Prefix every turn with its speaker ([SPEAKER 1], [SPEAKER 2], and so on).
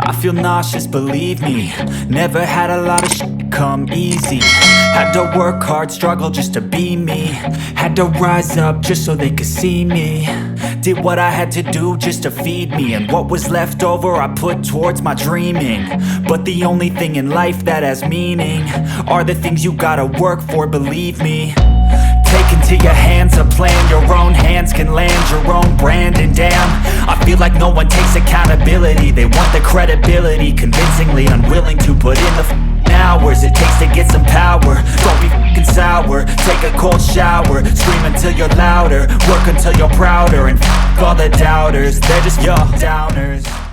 [SPEAKER 1] I feel nauseous, believe me. Never had a lot of shit come easy. Had to work hard, struggle just to be me. Had to rise up just so they could see me. Did what I had to do just to feed me. And what was left over I put towards my dreaming. But the only thing in life that has meaning are the things you gotta work for, believe me. Take into your hands a plan. Your own hands can land your own brand. And damn, I feel like no one takes accountability. They want the credibility, convincingly unwilling to put in the hours it takes to get some power. Don't be f***ing sour, take a cold shower. Scream until you're louder, work until you're prouder. And f*** all the doubters, they're just your downers.